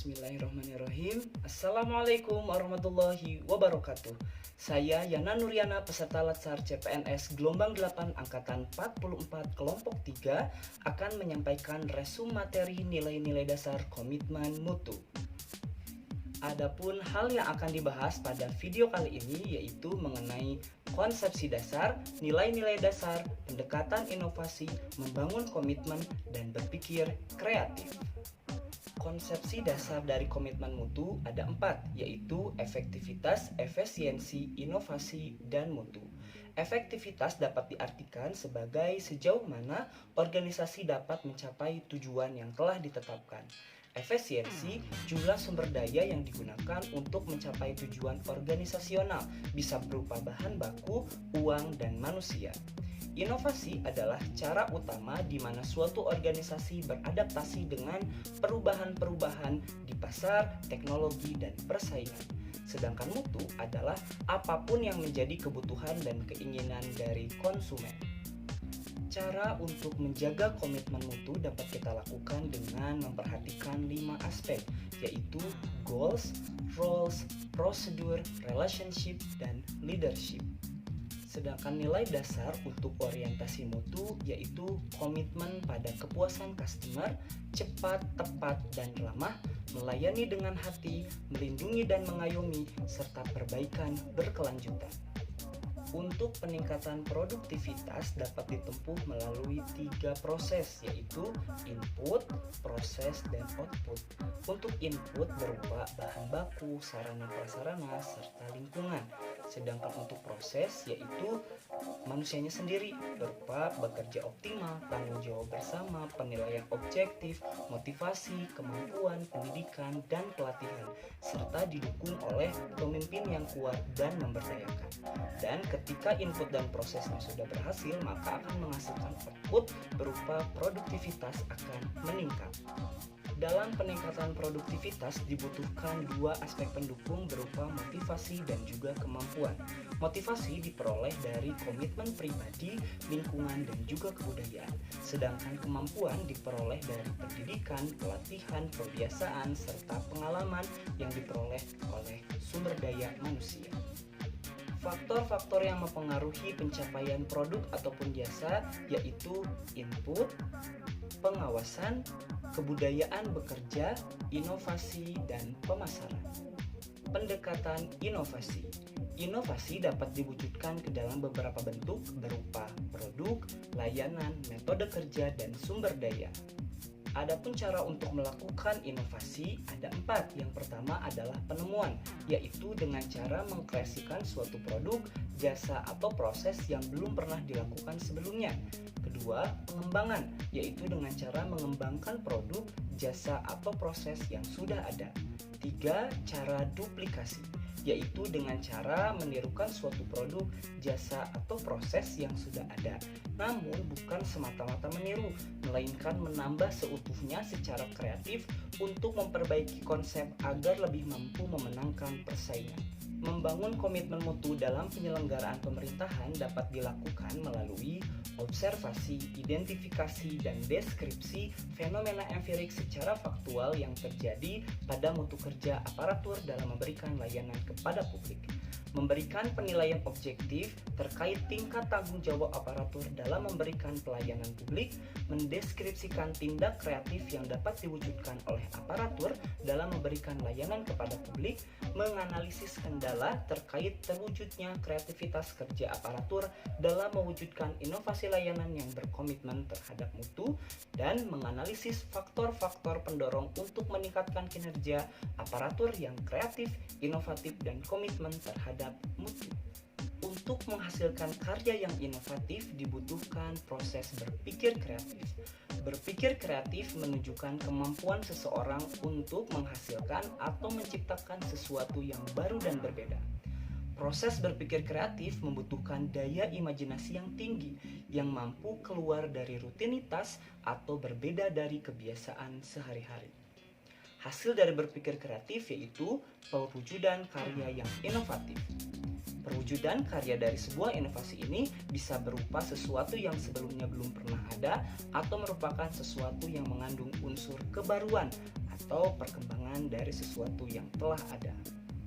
Bismillahirrahmanirrahim. Assalamualaikum warahmatullahi wabarakatuh. Saya Yana Nuriana, peserta Latsar CPNS Gelombang 8 Angkatan 44 Kelompok 3 akan menyampaikan resum materi nilai-nilai dasar komitmen mutu. Adapun hal yang akan dibahas pada video kali ini yaitu mengenai konsepsi dasar, nilai-nilai dasar, pendekatan inovasi, membangun komitmen, dan berpikir kreatif. Konsepsi dasar dari komitmen mutu ada 4, yaitu efektivitas, efisiensi, inovasi, dan mutu. Efektivitas dapat diartikan sebagai sejauh mana organisasi dapat mencapai tujuan yang telah ditetapkan. Efisiensi, jumlah sumber daya yang digunakan untuk mencapai tujuan organisasional, bisa berupa bahan baku, uang, dan manusia. Inovasi adalah cara utama di mana suatu organisasi beradaptasi dengan perubahan-perubahan di pasar, teknologi, dan persaingan. Sedangkan mutu adalah apapun yang menjadi kebutuhan dan keinginan dari konsumen. Cara untuk menjaga komitmen mutu dapat kita lakukan dengan memperhatikan 5 aspek, yaitu goals, roles, prosedur, relationship, dan leadership. Sedangkan nilai dasar untuk orientasi mutu yaitu komitmen pada kepuasan customer, cepat, tepat, dan ramah, melayani dengan hati, melindungi dan mengayomi, serta perbaikan berkelanjutan. Untuk peningkatan produktivitas dapat ditempuh melalui 3 proses, yaitu input, proses, dan output. Untuk input berupa bahan baku, sarana prasarana, serta lingkungan. Sedangkan untuk proses yaitu manusianya sendiri berupa bekerja optimal, tanggung jawab bersama, penilaian objektif, motivasi, kemampuan, pendidikan, dan pelatihan, serta didukung oleh pemimpin yang kuat dan memberdayakan. Dan ketika input dan prosesnya sudah berhasil, maka akan menghasilkan output berupa produktivitas akan meningkat. Dalam peningkatan produktivitas dibutuhkan 2 aspek pendukung berupa motivasi dan juga kemampuan. Motivasi diperoleh dari komitmen pribadi, lingkungan, dan juga kebudayaan. Sedangkan kemampuan diperoleh dari pendidikan, pelatihan, kebiasaan, serta pengalaman yang diperoleh oleh sumber daya manusia. Faktor-faktor yang mempengaruhi pencapaian produk ataupun jasa yaitu input, pengawasan, kebudayaan bekerja, inovasi, dan pemasaran. Pendekatan inovasi. Inovasi dapat diwujudkan ke dalam beberapa bentuk berupa produk, layanan, metode kerja, dan sumber daya. Adapun cara untuk melakukan inovasi ada 4. Yang pertama adalah penemuan, yaitu dengan cara mengkreasikan suatu produk, jasa, atau proses yang belum pernah dilakukan sebelumnya. Kedua, pengembangan, yaitu dengan cara mengembangkan produk, jasa, atau proses yang sudah ada. 3. Cara duplikasi, yaitu dengan cara menirukan suatu produk, jasa, atau proses yang sudah ada, namun bukan semata-mata meniru, melainkan menambah seutuhnya secara kreatif untuk memperbaiki konsep agar lebih mampu memenangkan persaingan. Membangun komitmen mutu dalam penyelenggaraan pemerintahan dapat dilakukan melalui observasi, identifikasi, dan deskripsi fenomena empirik secara faktual yang terjadi pada mutu kerja aparatur dalam memberikan layanan kepada publik. Memberikan penilaian objektif terkait tingkat tanggung jawab aparatur dalam memberikan pelayanan publik, mendeskripsikan tindak kreatif yang dapat diwujudkan oleh aparatur dalam memberikan layanan kepada publik, menganalisis kendala terkait terwujudnya kreativitas kerja aparatur dalam mewujudkan inovasi layanan yang berkomitmen terhadap mutu, dan menganalisis faktor-faktor pendorong untuk meningkatkan kinerja aparatur yang kreatif, inovatif, dan komitmen terhadap mutu. Untuk menghasilkan karya yang inovatif dibutuhkan proses berpikir kreatif. Berpikir kreatif menunjukkan kemampuan seseorang untuk menghasilkan atau menciptakan sesuatu yang baru dan berbeda. Proses berpikir kreatif membutuhkan daya imajinasi yang tinggi yang mampu keluar dari rutinitas atau berbeda dari kebiasaan sehari-hari. Hasil dari berpikir kreatif yaitu perwujudan karya yang inovatif. Perwujudan karya dari sebuah inovasi ini bisa berupa sesuatu yang sebelumnya belum pernah ada atau merupakan sesuatu yang mengandung unsur kebaruan atau perkembangan dari sesuatu yang telah ada.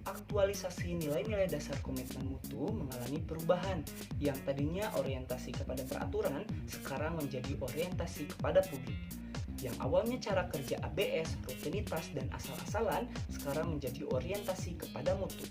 Aktualisasi nilai-nilai dasar komitmen mutu mengalami perubahan yang tadinya orientasi kepada peraturan sekarang menjadi orientasi kepada publik. Yang awalnya cara kerja ABS, rutinitas, dan asal-asalan sekarang menjadi orientasi kepada mutu.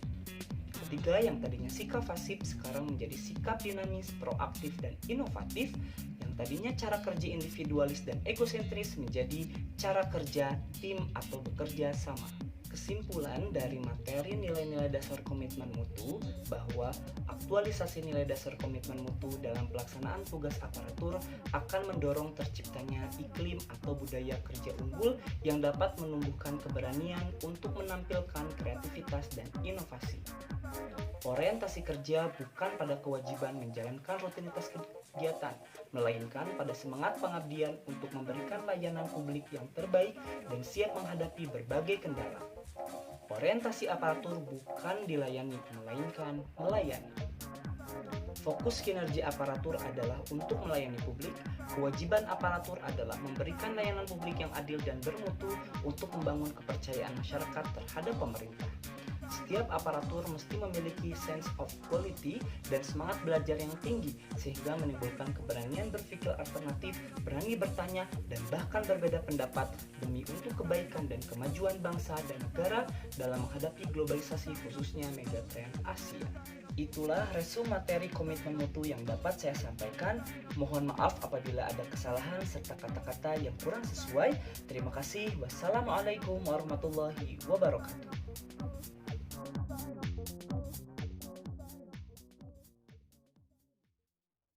Ketiga, yang tadinya sikap pasif sekarang menjadi sikap dinamis, proaktif, dan inovatif. Yang tadinya cara kerja individualis dan egosentris menjadi cara kerja tim atau bekerja sama. Kesimpulan dari materi nilai-nilai dasar komitmen mutu bahwa aktualisasi nilai dasar komitmen mutu dalam pelaksanaan tugas aparatur akan mendorong terciptanya iklim atau budaya kerja unggul yang dapat menumbuhkan keberanian untuk menampilkan kreativitas dan inovasi. Orientasi kerja bukan pada kewajiban menjalankan rutinitas kegiatan, melainkan pada semangat pengabdian untuk memberikan layanan publik yang terbaik dan siap menghadapi berbagai kendala. Orientasi aparatur bukan dilayani, melainkan melayani. Fokus kinerja aparatur adalah untuk melayani publik. Kewajiban aparatur adalah memberikan layanan publik yang adil dan bermutu untuk membangun kepercayaan masyarakat terhadap pemerintah. Setiap aparatur mesti memiliki sense of quality dan semangat belajar yang tinggi sehingga menimbulkan keberanian berpikir alternatif, berani bertanya, dan bahkan berbeda pendapat demi untuk kebaikan dan kemajuan bangsa dan negara dalam menghadapi globalisasi khususnya megatrend Asia. Itulah resume materi komitmen mutu yang dapat saya sampaikan. Mohon maaf apabila ada kesalahan serta kata-kata yang kurang sesuai. Terima kasih. Wassalamualaikum warahmatullahi wabarakatuh.